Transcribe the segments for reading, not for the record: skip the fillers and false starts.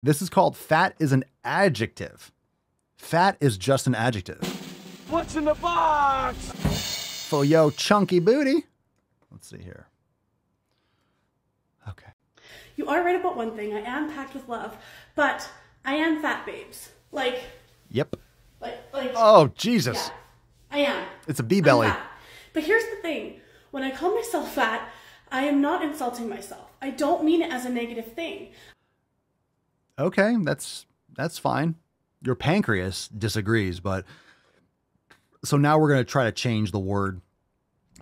This is called fat is an adjective. Fat is just an adjective. What's in the box? For yo chunky booty. Let's see here. Okay. You are right about one thing. I am packed with love, but I am fat, babes. Yep. Like. Oh, Jesus. Yeah, I am. It's a B-belly. I'm fat. But here's the thing. When I call myself fat, I am not insulting myself. I don't mean it as a negative thing. Okay, that's fine. Your pancreas disagrees, but so now we're going to try to change the word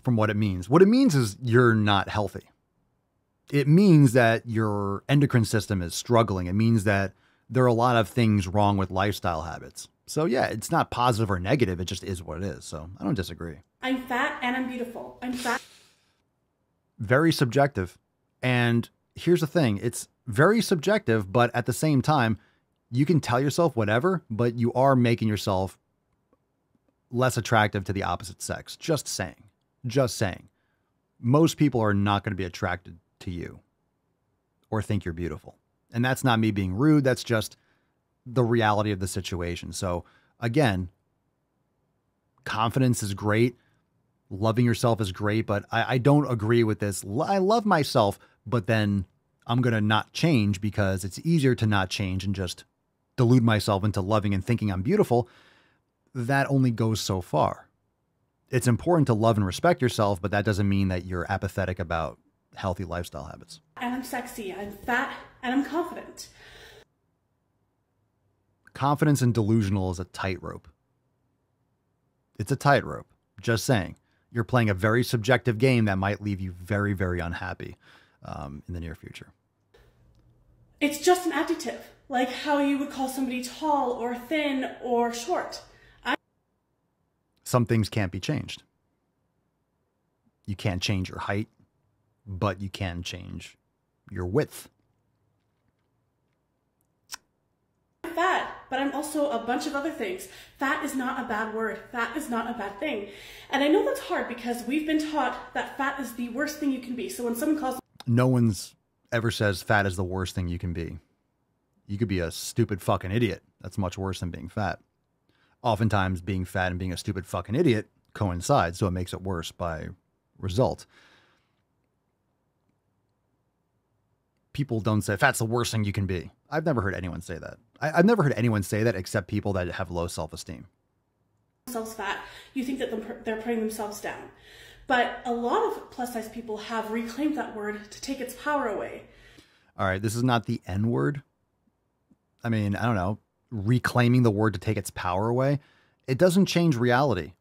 from what it means. What it means is you're not healthy. It means that your endocrine system is struggling. It means that there are a lot of things wrong with lifestyle habits. So yeah, it's not positive or negative. It just is what it is. So I don't disagree. I'm fat and I'm beautiful. I'm fat. Very subjective. And here's the thing. It's very subjective, but at the same time, you can tell yourself whatever, but you are making yourself less attractive to the opposite sex. Just saying. Just saying. Most people are not going to be attracted to you or think you're beautiful. And that's not me being rude. That's just the reality of the situation. So again, confidence is great. Loving yourself is great, but I don't agree with this. I love myself, but then I'm going to not change because it's easier to not change and just delude myself into loving and thinking I'm beautiful. That only goes so far. It's important to love and respect yourself, but that doesn't mean that you're apathetic about healthy lifestyle habits. And I'm sexy. I'm fat and I'm confident. Confidence and delusional is a tightrope. It's a tightrope. Just saying. You're playing a very subjective game that might leave you very, very unhappy in the near future. It's just an adjective, like how you would call somebody tall or thin or short. Some things can't be changed. You can't change your height, but you can change your width. I'm fat, but I'm also a bunch of other things. Fat is not a bad word. Fat is not a bad thing. And I know that's hard because we've been taught that fat is the worst thing you can be. So when someone calls... No one's ever says fat is the worst thing you can be. You could be a stupid fucking idiot. That's much worse than being fat. Oftentimes being fat and being a stupid fucking idiot coincide, so it makes it worse by result. People don't say fat's the worst thing you can be. I've never heard anyone say that. I've never heard anyone say that except people that have low self-esteem. Themselves fat, you think that they're putting themselves down. But a lot of plus size people have reclaimed that word to take its power away. All right, this is not the N word. I mean, I don't know, reclaiming the word to take its power away. It doesn't change reality.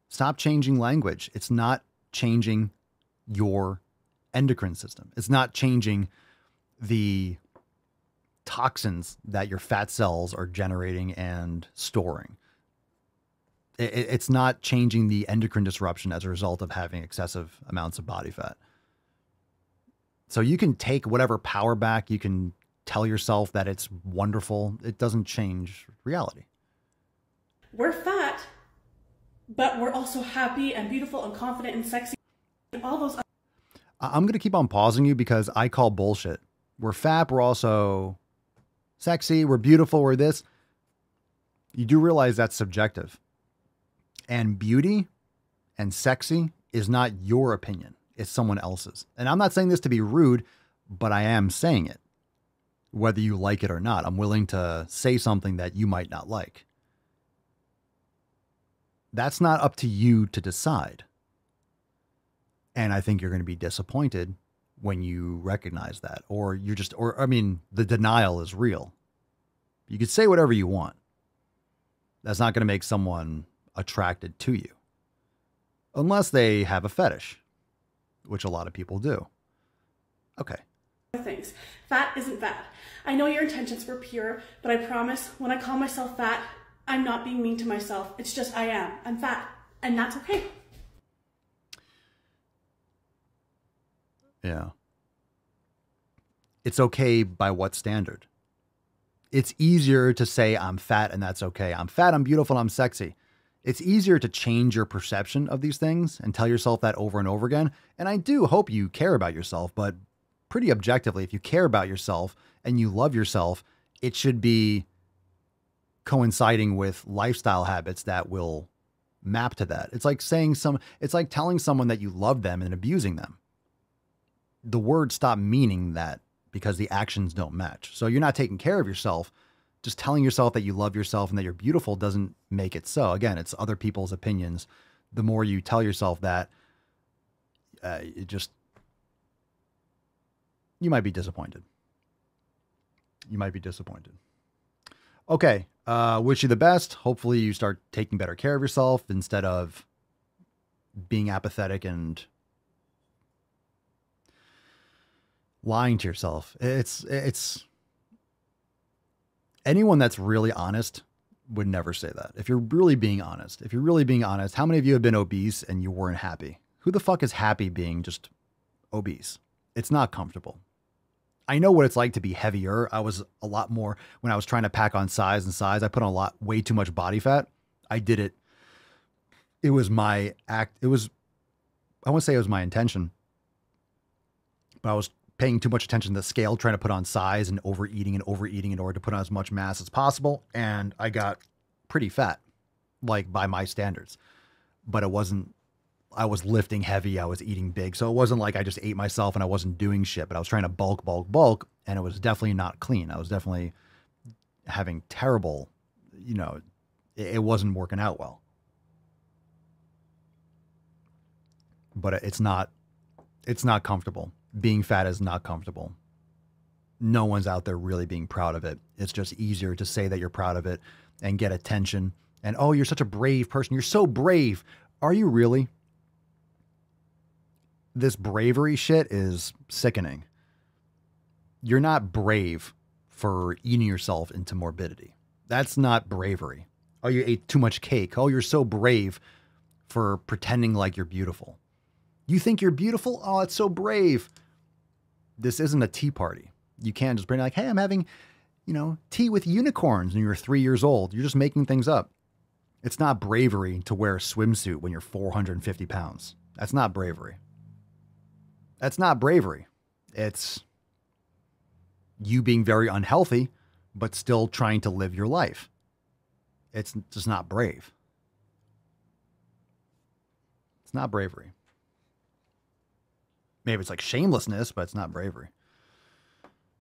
Stop changing language. It's not changing your endocrine system. It's not changing the toxins that your fat cells are generating and storing. It's not changing the endocrine disruption as a result of having excessive amounts of body fat. So you can take whatever power back. You can tell yourself that it's wonderful. It doesn't change reality. We're fat, but we're also happy and beautiful and confident and sexy. And all those. I'm going to keep on pausing you because I call bullshit. We're fat. We're also sexy. We're beautiful. We're this. You do realize that's subjective. And beauty and sexy is not your opinion. It's someone else's. And I'm not saying this to be rude, but I am saying it. Whether you like it or not, I'm willing to say something that you might not like. That's not up to you to decide. And I think you're going to be disappointed when you recognize that, or the denial is real. You could say whatever you want. That's not going to make someone attracted to you unless they have a fetish, which a lot of people do. Okay. Things. Fat isn't bad. I know your intentions were pure, but I promise when I call myself fat, I'm not being mean to myself. It's just I am. I'm fat, and that's okay. Yeah. It's okay by what standard? It's easier to say I'm fat and that's okay. I'm fat, I'm beautiful, I'm sexy. It's easier to change your perception of these things and tell yourself that over and over again. And I do hope you care about yourself, but pretty objectively, if you care about yourself and you love yourself it should be coinciding with lifestyle habits that will map to that. It's like it's like telling someone that you love them and abusing them. The words stop meaning that because the actions don't match. So you're not taking care of yourself. Just telling yourself that you love yourself and that you're beautiful doesn't make it so. Again, it's other people's opinions. The more you tell yourself that, you might be disappointed. You might be disappointed. Okay. Wish you the best. Hopefully you start taking better care of yourself instead of being apathetic and lying to yourself. It's anyone that's really honest would never say that. If you're really being honest, how many of you have been obese and you weren't happy? Who the fuck is happy being just obese? It's not comfortable. I know what it's like to be heavier. I was a lot more when I was trying to pack on size. I put on way too much body fat. I did it. It was my act. I wouldn't say it was my intention, but I was paying too much attention to the scale, trying to put on size and overeating in order to put on as much mass as possible. And I got pretty fat, like by my standards, but I was lifting heavy. I was eating big. So it wasn't like I just ate myself and I wasn't doing shit, but I was trying to bulk. And it was definitely not clean. I was definitely having terrible, it wasn't working out well, but it's not comfortable. Being fat is not comfortable. No one's out there really being proud of it. It's just easier to say that you're proud of it and get attention. And, oh, you're such a brave person. You're so brave. Are you really? This bravery shit is sickening. You're not brave for eating yourself into morbidity. That's not bravery. Oh, you ate too much cake. Oh, you're so brave for pretending like you're beautiful. You think you're beautiful? Oh, it's so brave. This isn't a tea party. You can't just bring like, hey, I'm having, tea with unicorns and you're 3 years old. You're just making things up. It's not bravery to wear a swimsuit when you're 450 pounds. That's not bravery. That's not bravery. It's you being very unhealthy, but still trying to live your life. It's just not brave. It's not bravery. Maybe it's like shamelessness, but it's not bravery.